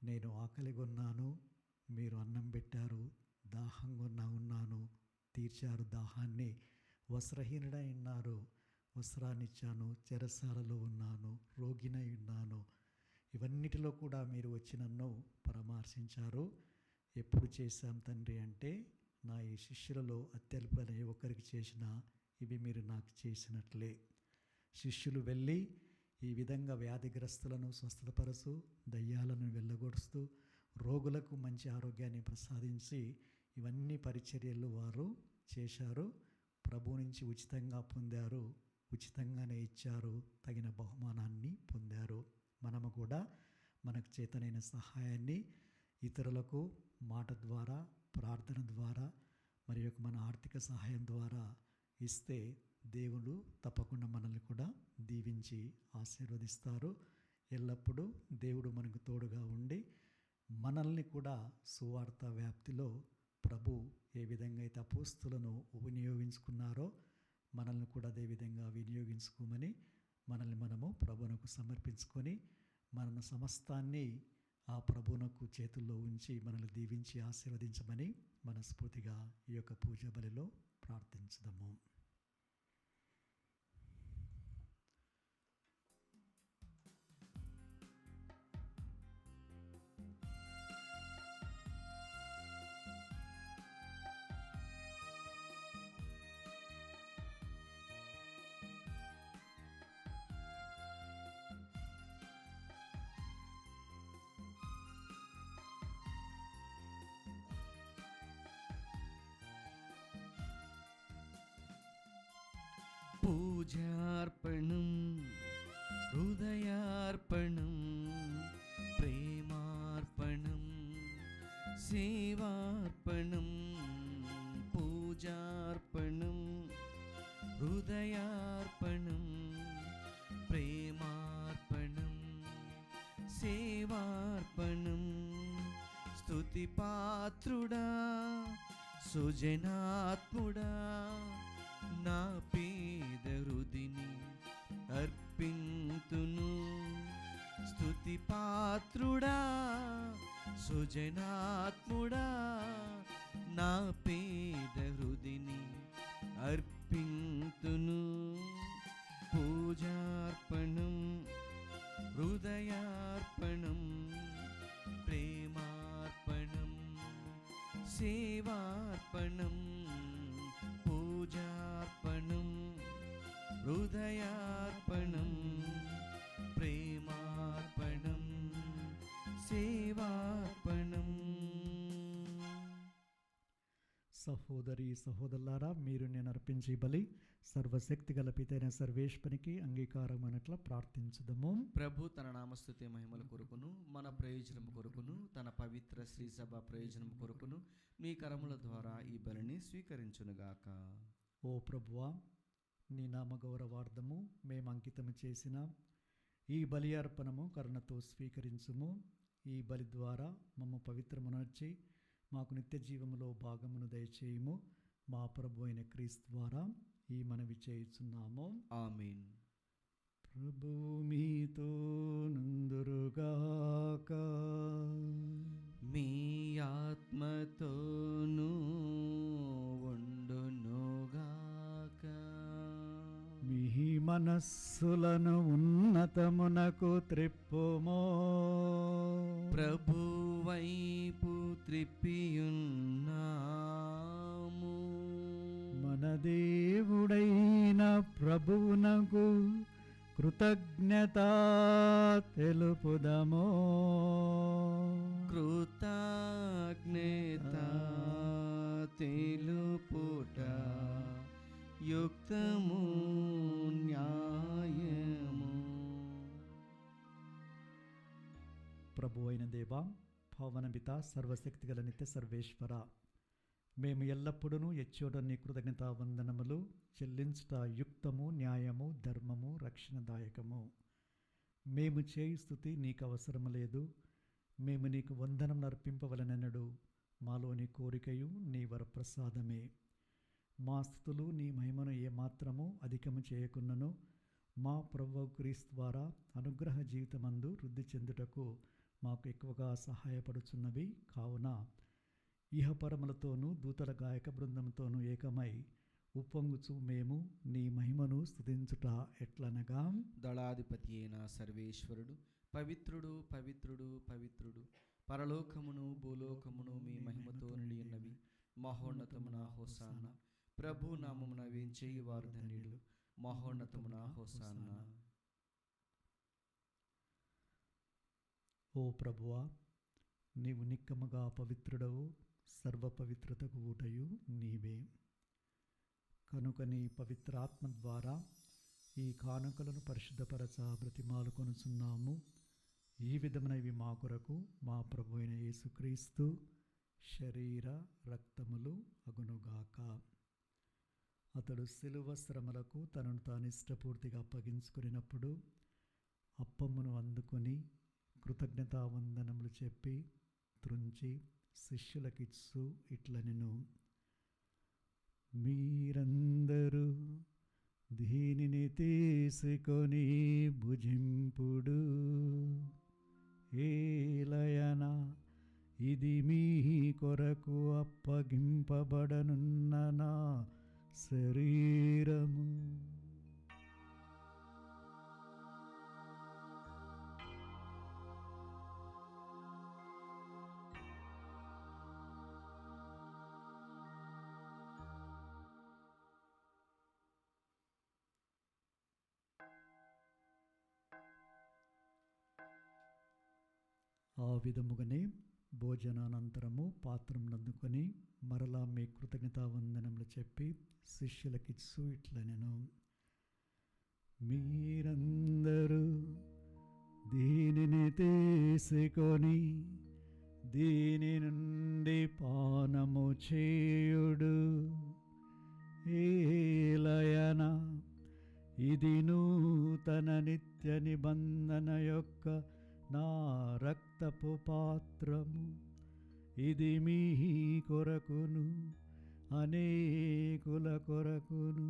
నేను ఆకలిగొన్నాను, మీరు అన్నం పెట్టారు, దాహంగా ఉన్నాను, తీర్చారు దాహాన్ని, వస్త్రహీనుడై ఉన్నారు, వస్త్రాన్ని ఇచ్చాను, చెరసాలలో ఉన్నాను, రోగినై ఉన్నాను. ఇవన్నిటిలో కూడా మీరు వచ్చి నన్ను పరామర్శించారు. ఎప్పుడు చేశాం తండ్రి అంటే, నా ఈ శిష్యులలో అత్యల్పన ఒకరికి చేసినా ఇవి మీరు నాకు చేసినట్లే. శిష్యులు వెళ్ళి ఈ విధంగా వ్యాధిగ్రస్తులను స్వస్థతపరుస్తూ, దయ్యాలను వెళ్ళగొడుస్తూ, రోగులకు మంచి ఆరోగ్యాన్ని ప్రసాదించి ఇవన్నీ పరిచర్యలు వారు చేశారు. ప్రభు నుంచి ఉచితంగా పొందారు, ఉచితంగానే ఇచ్చారు, తగిన బహుమానాన్ని పొందారు. మనము కూడా మనకు చేతనైన సహాయాన్ని ఇతరులకు మాట ద్వారా, ప్రార్థన ద్వారా, మరియు మన ఆర్థిక సహాయం ద్వారా ఇస్తే దేవుడు తప్పకుండా మనల్ని కూడా దీవించి ఆశీర్వదిస్తారు. ఎల్లప్పుడూ దేవుడు మనకు తోడుగా ఉండి మనల్ని కూడా సువార్త వ్యాప్తిలో ప్రభు ఏ విధంగా అయితే అపోస్తులను వినియోగించుకున్నారో మనల్ని కూడా అదే విధంగా వినియోగించుకోమని మనల్ని మనము ప్రభువునకు సమర్పించుకొని మన సమస్తాన్ని ఆ ప్రభువునకు చేతుల్లో ఉంచి మనల్ని దీవించి ఆశీర్వదించమని మనస్ఫూర్తిగా ఈ యొక్క పూజ బలిలో ప్రార్థించుదాము. పూజార్పణం, హృదయార్పణం, ప్రేమార్పణం, సేవార్పణం. పూజార్పణం, హృదయార్పణం, ప్రేమార్పణం, సేవార్పణం. స్తుతిపాత్రుడా, సుజనాత్ముడా, నా పేద హృదిని అర్పింతును. స్తుతిపాత్రుడా, సుజనాత్ముడా, నా పేద హృదిని అర్పింతును. పూజార్పణం, హృదయార్పణం, ప్రేమార్పణం, సేవార్పణం. పూజార్పణం, హృదయార్పణం, ప్రేమార్పణం, సేవార్పణం. సహోదరి సహోదరులారా, మీరు నేను అర్పించే బలి సర్వశక్తి గల పితైన సర్వేశ్వనికి అంగీకారమైనట్ల ప్రార్థించుదము. ప్రభు తన నామస్తుతి మహిమల కొరకును మన ప్రయోజనం కొరకును తన పవిత్ర శ్రీ సభ ప్రయోజనం కొరకును మీ కరముల ద్వారా ఈ బలిని స్వీకరించునుగాక. ఓ ప్రభువా, నీ నామ గౌరవార్థము మేము అంకితము చేసిన ఈ బలి అర్పణము కరుణతో స్వీకరించుము. ఈ బలి ద్వారా మమ్మ పవిత్రమునర్చి మాకు నిత్య జీవములో భాగమును దయచేయము. మా ప్రభు అయిన క్రీస్తు ద్వారా ఈ మనవి చేయుచున్నాము. ఆమేన్. ప్రభువు మీతో నుందురుగాక. మీ ఆత్మతోనూ ఉండునుగాక. మీ మనస్సులను ఉన్నతమునకు త్రిప్పుమో. ప్రభు వైపు త్రిప్పియున్నాము. మన దేవుడైన ప్రభువునకు కృతజ్ఞత తెలుపుదము. కృతజ్ఞత తెలుపుట యుక్తము న్యాయము. ప్రభు అయిన దేవా, పవనపిత, సర్వశక్తి గల నిత్య సర్వేశ్వర, మేము ఎల్లప్పుడూ ఎచ్చోట నీ కృతజ్ఞత వందనములు చెల్లించుట యుక్తము, న్యాయము, ధర్మము, రక్షణదాయకము. మేము చేయి స్తుతి నీకు అవసరము లేదు. మేము నీకు వందనం అర్పింపవలనెన్నడు మాలోని కోరికయు నీ వరప్రసాదమే. మా స్తుతులు నీ మహిమను ఏమాత్రము అధికము చేయకున్నను మా ప్రభువు క్రీస్తు ద్వారా అనుగ్రహ జీవితమందు వృద్ధి చెందుటకు మాకు ఎక్కువగా సహాయపడుచున్నవి. కావున ఇహపరములతోనూ దూతల గాయక బృందంతోనూ ఏకమై ఉప్పొంగుచు మేము నీ మహిమను స్తుతించుట ఎట్లనగా, దళాధిపతి అయిన సర్వేశ్వరుడు పవిత్రుడు పవిత్రుడు పవిత్రుడు, పరలోకమును భూలోకమును మీ మహిమతో నిండి ఉన్నవి. మహోన్నతమున హోసాన్న. ప్రభు నామమున వేంచేయువారు ధన్యులు. మహోన్నతమున హోసాన్న. ఓ ప్రభువా, నీవు నిక్కముగా పవిత్రుడవు, సర్వ పవిత్రతకు ఊటయు నీవే. కనుక నీ పవిత్రాత్మ ద్వారా ఈ కానుకలను పరిశుద్ధపరచ బ్రతిమాలు కొనుచున్నాము. ఈ విధమైనవి మా కొరకు మా ప్రభు అయిన యేసుక్రీస్తు శరీర రక్తములు అగునుగాక. అతడు శిలువ శ్రమలకు తనను తాను ఇష్టపూర్తిగా అప్పగించుకున్నప్పుడు అప్పమును అందుకొని కృతజ్ఞతా వందనములు చెప్పి త్రుంచి శిష్యులకిచ్చు ఇట్లనెను, మీరందరూ దీనిని తీసుకొని భుజింపుడు. ఏలయన ఇది మీ కొరకు అప్పగింపబడనున్న నా శరీరము. ఆ విధముగానే భోజనానంతరము పాత్రమునందుకొని మరలా మీ కృతజ్ఞతా వందనములు చెప్పి శిష్యులకిచ్చు ఇట్లనెను, మీరందరూ దీనిని తీసుకొని దీని నుండి పానము చేయుడు. ఏలయన ఇది నూతన నిత్య నిబంధన యొక్క నా రక్తపు పాత్రము. ఇది మీ కొరకును అనేకుల కొరకును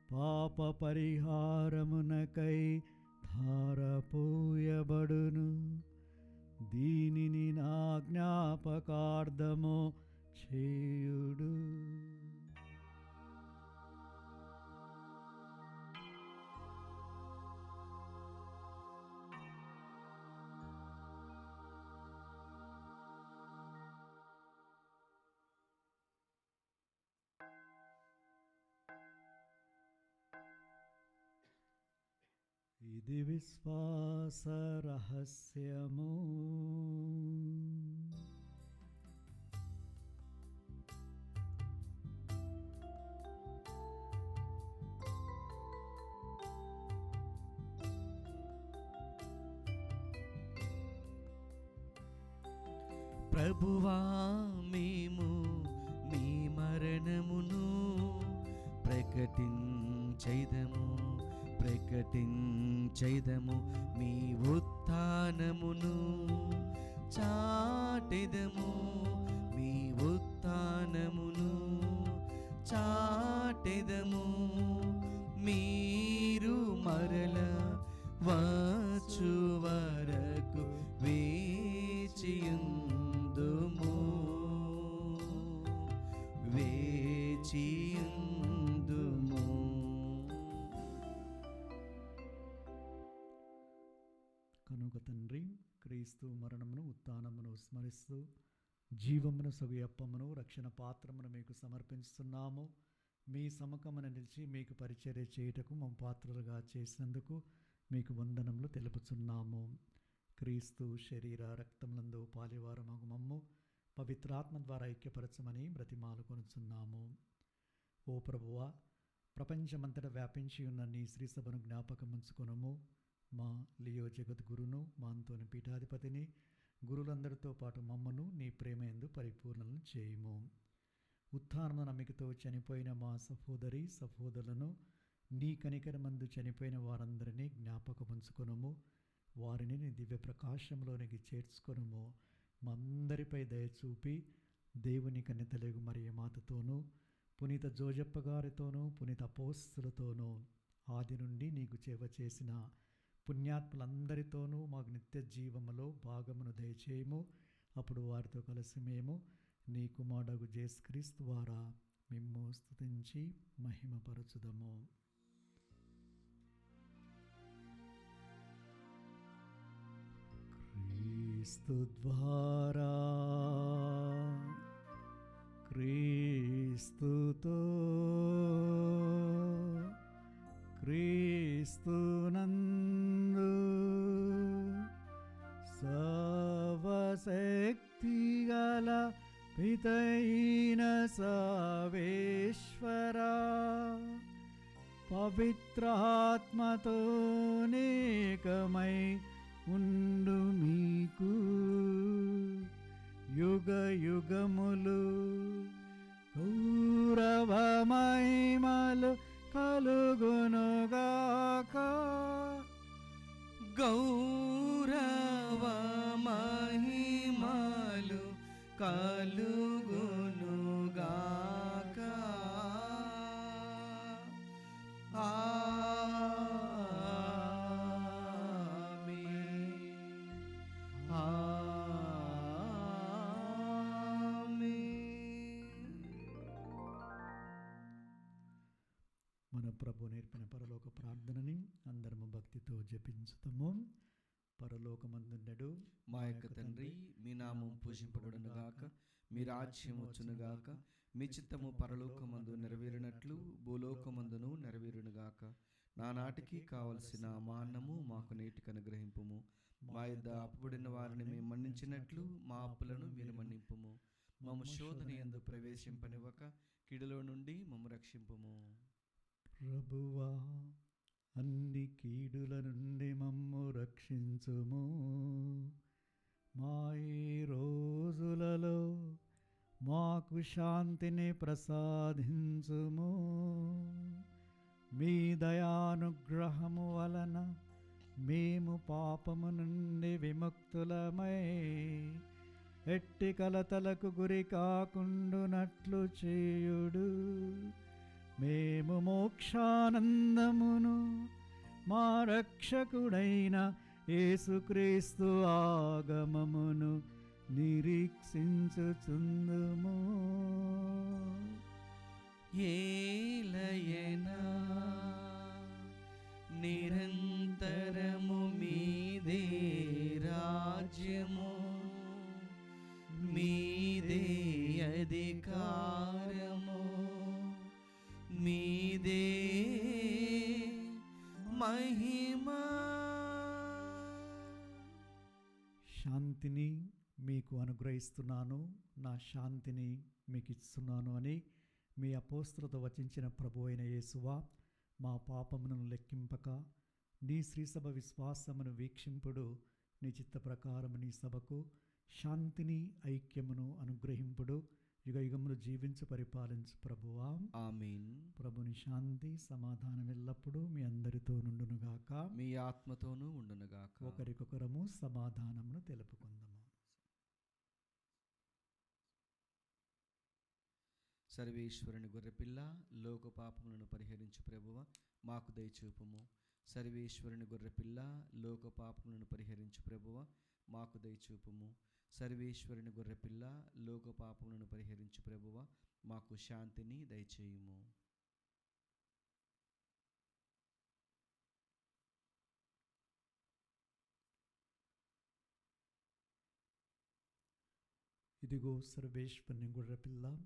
పాప పరిహారమునకై ధారపోయబడును. దీనిని నా జ్ఞాపకార్థము చేయుడు. ఇది విశ్వాస రహస్యము. ప్రభువా మేము నీ మరణమును ప్రకటించైదము మీ ఉత్థానమును చాటెదము మీ ఉత్థానమును చాటెదము మీరు మరల వచ్చు వరకు వేచియుందుము కనుక తండ్రి, క్రీస్తు మరణమును ఉత్థానమును స్మరిస్తూ జీవమును సగుయప్పమును రక్షణ పాత్రమును మీకు సమర్పిస్తున్నాము. మీ సముఖమున నిలిచి మీకు పరిచర్య చేయుటకు మమ్మ పాత్రలుగా చేసినందుకు మీకు వందనములు తెలుపుచున్నాము. క్రీస్తు శరీర రక్తములందు పాలివారమగు మమ్ము పవిత్రాత్మ ద్వారా ఐక్యపరచమని బ్రతిమాలుకొనుచున్నాము. ఓ ప్రభువా, ప్రపంచమంతటా వ్యాపించి ఉన్న నీ శ్రీసభను జ్ఞాపకముంచుకొనుము. మా లియో జగద్గురును, మా అంతోని పీఠాధిపతిని, గురులందరితో పాటు మమ్మను నీ ప్రేమయందు పరిపూర్ణలను చేయుము. ఉత్థాన నమ్మికతో చనిపోయిన మా సహోదరులను, నీ కనికరమందు చనిపోయిన వారందరినీ జ్ఞాపకముంచుకొనుము. వారిని నీ దివ్య ప్రకాశంలోనికి చేర్చుకొనుము. మా అందరిపై దయచూపి దేవుని కన్యతలగు మరియ మాతతోనూ, పునీత జోజప్ప గారితోనూ, పునీత అపోస్తలులతోనూ, ఆది నుండి నీకు సేవ చేసిన పుణ్యాత్ములందరితోనూ మాకు నిత్య జీవములో భాగమును దయచేయము. అప్పుడు వారితో కలిసి మేము నీ కుమారుడగు యేసుక్రీస్తు ద్వారా మిమ్ము స్తుతించి మహిమపరచుదము. క్రీస్తు ద్వారా, క్రీస్తుతో, క్రీస్తునందు సర్వశక్తిగల పితైన సర్వేశ్వరా, పవిత్రాత్మతో నేకమై ఉండు మీకు యుగ యుగములు గౌరవ మహిమలు కలుగునుగాక. గౌరవ మహిమలు కలుగునుగాక. మన ప్రభు నేర్పిన పరలోక ప్రార్థనని అందరము భక్తితో జపించుతాము. పరలోకమందుండెడు మా యొక్క తండ్రి, మీ నామం పూజింపబడునుగాక, మీ రాజ్యం వచ్చునుగాక, మీ చిత్తము పరలోకమందు నెరవేరినట్లు భూలోకమందును నెరవేరునుగాక. నానాటికి కావలసిన మా అన్నము మాకు నేటికి అనుగ్రహింపుము. మా యొద్ద అప్పుబడిన వారిని మేము మన్నించినట్లు మా అప్పులను మీరు మన్నింపుము. మమ్ము శోధన యందు ప్రవేశింపనివ్వక కీడులో నుండి మమ్ము రక్షింపుము. ప్రభువా, అన్ని కీడుల నుండి మమ్ము రక్షించుము. మా ఈ రోజులలో మాకు శాంతిని ప్రసాదించుము. మీ దయానుగ్రహము వలన మేము పాపము నుండి విముక్తులమై ఎట్టి కలతలకు గురి కాకుండునట్లు చేయుడు. మేము మోక్షానందమును మా రక్షకుడైన యేసుక్రీస్తు ఆగమమును నిరీక్షించుచుందుము. ఏలయనా నిరంతరము మీదే రాజ్యము, మీదే అధికారము, మీదే మహిమా. శాంతిని మీకు అనుగ్రహిస్తున్నాను, నా శాంతిని మీకు ఇస్తున్నాను అని మీ అపోస్తలతో వచించిన ప్రభు అయిన యేసువా, మా పాపములను లెక్కింపక నీ శ్రీసభ విశ్వాసమును వీక్షింపుడు. నీ చిత్త ప్రకారం నీ సభకు శాంతిని ఐక్యమును అనుగ్రహింపుడు. యుగ యుగములు జీవించి పరిపాలించు ప్రభువా. ఆమేన్. ప్రభుని శాంతి సమాధానం ఎల్లప్పుడూ మీ అందరితో నుండునుగాక. మీ ఆత్మతోనూ ఉండునుగాక. ఒకరికొకరము సమాధానమును తెలుపుకుందాము. సర్వేశ్వరుని గొర్రెపిల్ల, లోక పాపములను పరిహరించు ప్రభువ, మాకు దయచూపుము. సర్వేశ్వరుని గొర్రెపిల్ల, లోక పాపములను పరిహరించు ప్రభువ, మాకు దయచూపుము. సర్వేశ్వరుని గొర్రెపిల్ల, లోక పాపములను పరిహరించు ప్రభువ, మాకు శాంతిని దయచేయుము. ఇదిగో సర్వేశ్వరుని గొర్రెపిల్ల,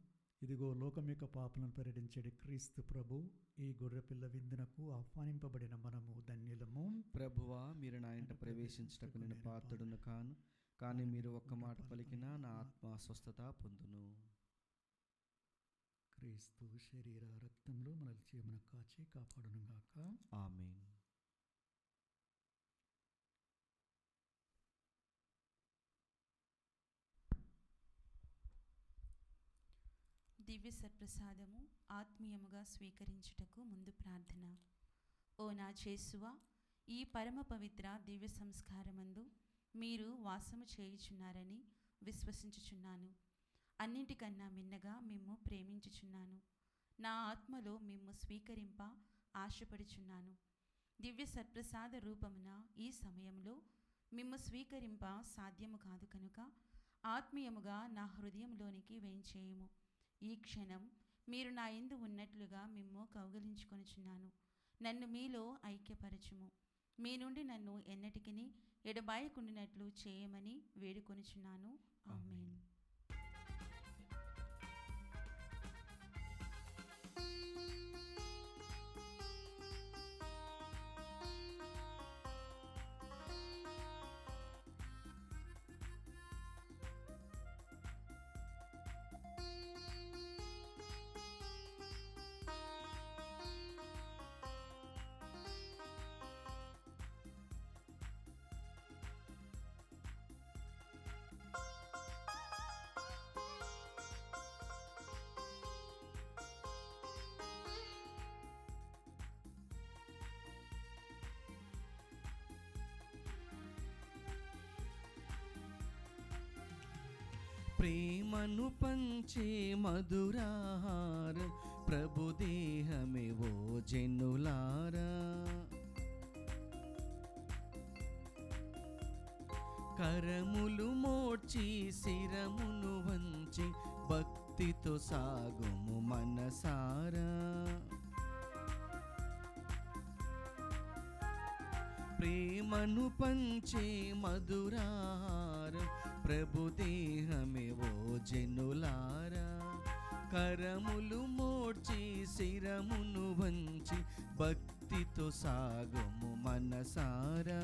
ఇదిగో లోకం యొక్క పాపలను పరిహరించేది క్రీస్తు ప్రభు. ఈ గొర్రెపిల్ల విందునకు ఆహ్వానింపబడిన మనము ధన్యులము. ప్రభువా, మీరు నా ఇంట ప్రవేశించుటకు నేను పాత్రుడును కాను, కానీ మీరు ఒక్క మాట పలికినా నా ఆత్మ స్వస్థత పొందును. క్రీస్తు శరీర రక్తంలో మనల్ని కాచి కాపాడునుగాక. ఆమేన్. దివ్య సత్ప్రసాదము ఆత్మీయముగా స్వీకరించుటకు ముందు ప్రార్థన. ఓ నా యేసువా, ఈ పరమ పవిత్ర దివ్య సంస్కారమందు మీరు వాసము చేయుచున్నారని విశ్వసించుచున్నాను. అన్నింటికన్నా మిన్నగా మిమ్ము ప్రేమించుచున్నాను. నా ఆత్మలో మిమ్ము స్వీకరింప ఆశపడుచున్నాను. దివ్య సత్ప్రసాద రూపమున ఈ సమయంలో మిమ్ము స్వీకరింప సాధ్యము కాదు కనుక ఆత్మీయముగా నా హృదయంలోనికి వేంచేయుము. ఈ క్షణం మీరు నా యందు ఉన్నట్లుగా మిమ్ము కౌగిలించుకొనుచున్నాను. నన్ను మీలో ఐక్యపరచుము. మీ నుండి నన్ను ఎన్నటికిని ఎడబాయకుండినట్లు చేయమని వేడుకొనుచున్నాను. ఆమేన్. ప్రేమను పంచే మధురాహారం ప్రభు దేహమే ఓ జనులారా. కరములు మోడ్చి శిరమును వంచి భక్తితో సాగుము మనసారా. ప్రేమను పంచే మధురాహారం ప్రభు దేహమే ఓ జనులారా. కరములు మోడ్చి శిరమును వంచి భక్తితో సాగుము మనసారా.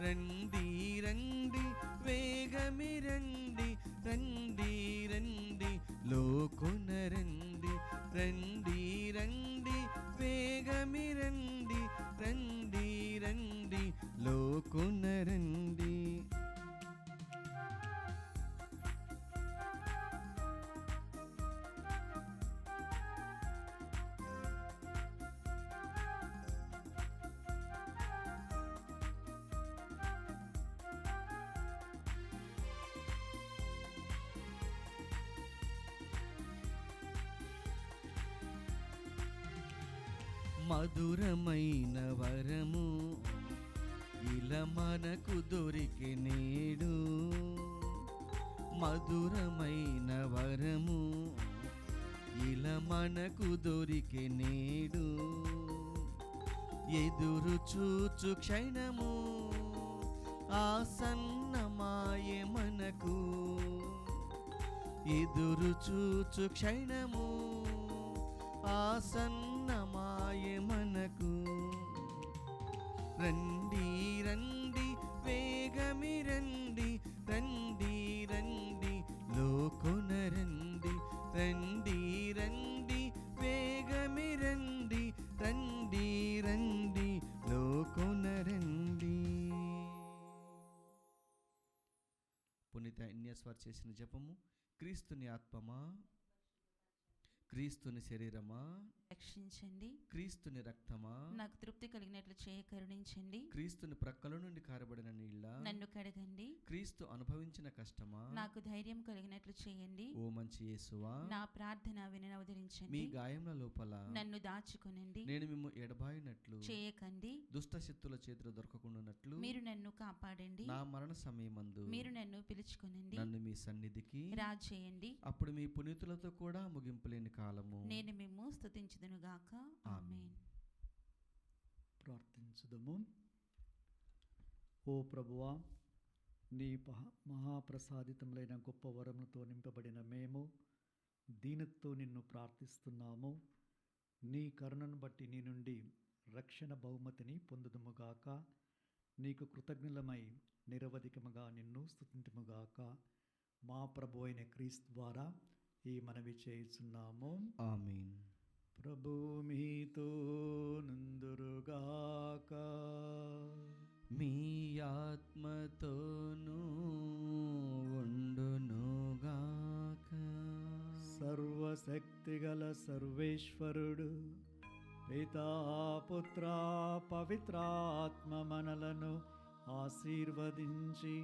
రండి రండి వేగమి రండి, రండి రండి లోకొన రండి. రండి రండి వేగమి రండి, రండి రండి లోకొన రండి. మధురమైన వరము ఇలా మనకు దొరికి నేడు. మధురమైన వరము ఇలా మనకు దొరికి నేడు. ఎదురు చూచు క్షణము ఆసన్నమాయే మనకు. ఎదురు చూచు క్షణము ఆసన్నమాయే మనకు. రండి రండి వేగమి రండి, రండి రండి లోకొన రండి. రండి రండి వేగమి రండి, రండి రండి లోకొన రండి. పునీత కన్యాస్వార్ చేసిన జపము. క్రీస్తుని ఆత్మమా, క్రీస్తుని శరీరమా, రక్షించండి. క్రీస్తుని రక్తమా, నాకు తృప్తి కలిగినట్లు చేయ కరుణించండి. క్రీస్తుని ప్రక్కల నుండి కారబడిన నీళ్ళ, నన్ను కడగండి. క్రీస్తు అనుభవించిన కష్టమా, నాకు ధైర్యం కలిగినట్లు చేయండి. ఓ మంచి యేసువా, నా ప్రార్థన మీ వినవదరించండి. గాయముల లోపల నన్ను దాచుకొనండి. నేను మిమ్ము ఎడబాయినట్లు, చేయకండి. దుష్ట శక్తుల చేతులు దొరకకుండానట్లు మీరు నన్ను కాపాడండి. నా మరణ సమయమందు మీరు నన్ను పిలుచుకొనండి. నన్ను మీ సన్నిధికి రాజేయండి. అప్పుడు మీ పునీతులతో కూడా ముగింపులేని కాలము నేను మిమ్ము స్తుతించుదునుగాక. ఆమేన్. ప్రార్థించుదము. ఓ ప్రభువా, నీ మహాప్రసాదితములైన గొప్ప వరములతో నింపబడిన మేము దీనతో నిన్ను ప్రార్థిస్తున్నాము. నీ కరుణను బట్టి నీ నుండి రక్షణ బహుమతిని పొందుదుముగాక. నీకు కృతజ్ఞులమై నిరవధికముగా నిన్ను స్తుతింతుముగాక. మా ప్రభు అయిన క్రీస్తు ద్వారా ఈ మనవి చేయుచున్నాము. ఆమేన్. ప్రభు మీతో నుందురుగాక. మీ ఆత్మతోనూ ఉండునుగాక. సర్వశక్తిగల సర్వేశ్వరుడు పితా పుత్ర పవిత్రాత్మ మనలను ఆశీర్వదించి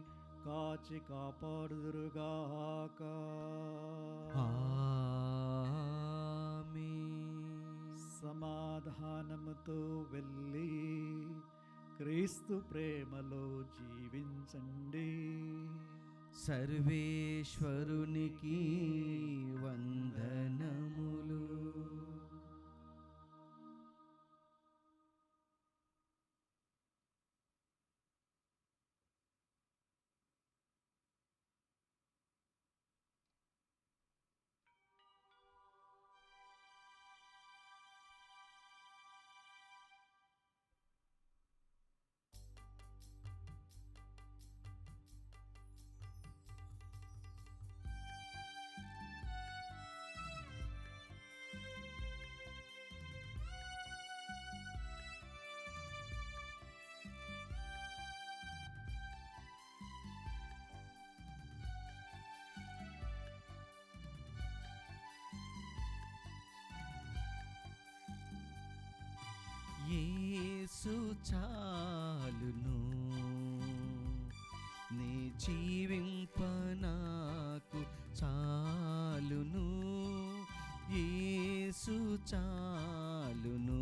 కాచి కాపాడుదురుగాక. ఆమేన్. సమాధానముతో వెళ్ళి క్రీస్తు ప్రేమలో జీవించండి. సర్వేశ్వరునికి వందనములు. యేసు చాలును, నీ జీవింప నాకు చాలును. యేసు చాలును,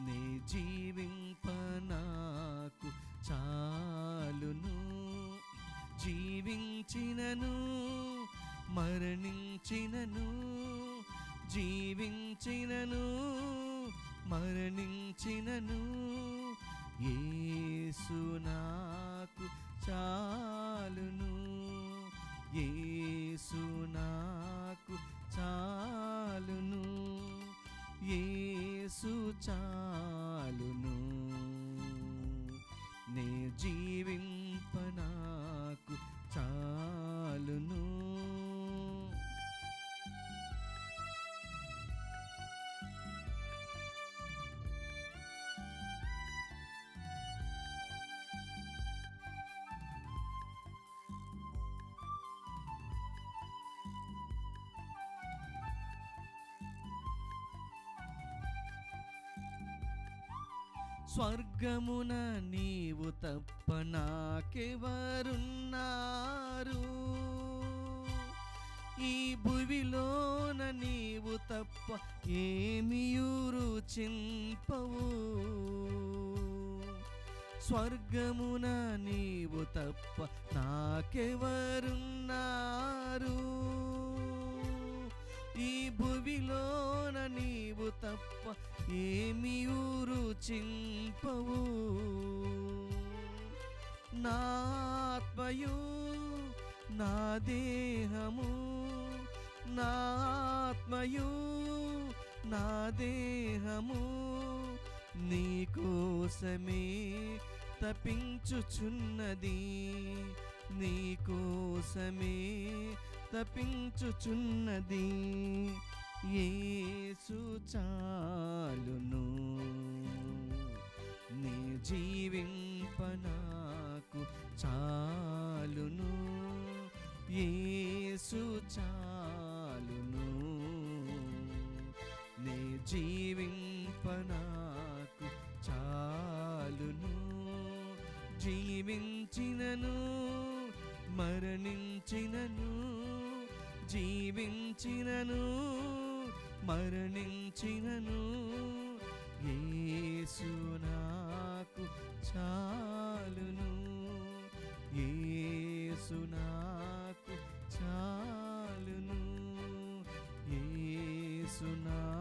నీ జీవింప నాకు చాలును. జీవించినను మరణించినను, జీవించినను మరణించినను, యేసు నాకు చాలును. యేసు నాకు చాలును. యేసు చాలును, నే జీవింప నాకు చాలును. స్వర్గమున నీవు తప్ప నాకెవరున్నారు? ఈ భువిలోన నీవు తప్ప ఏమియు రుచింపవు. స్వర్గమున నీవు తప్ప నాకెవరున్నారు? ఈ భువిలోన నీవు తప్ప ఏమియు రుచింపవు. నా ఆత్మయు నా దేహము, నా ఆత్మయు నా దేహము నీ కోసమే తపించుచున్నది, నీ కోసమే తపించుచున్నది. యేసు చాలును, నీ జీవింప నాకు చాలును. యేసు చాలును, నీ జీవింపనాకు చాలును. జీవించినను మరణించినను, జీవించినను మరణించినను, యేసు నాకు చాలును, యేసు నాకు చాలును, యేసు నాకు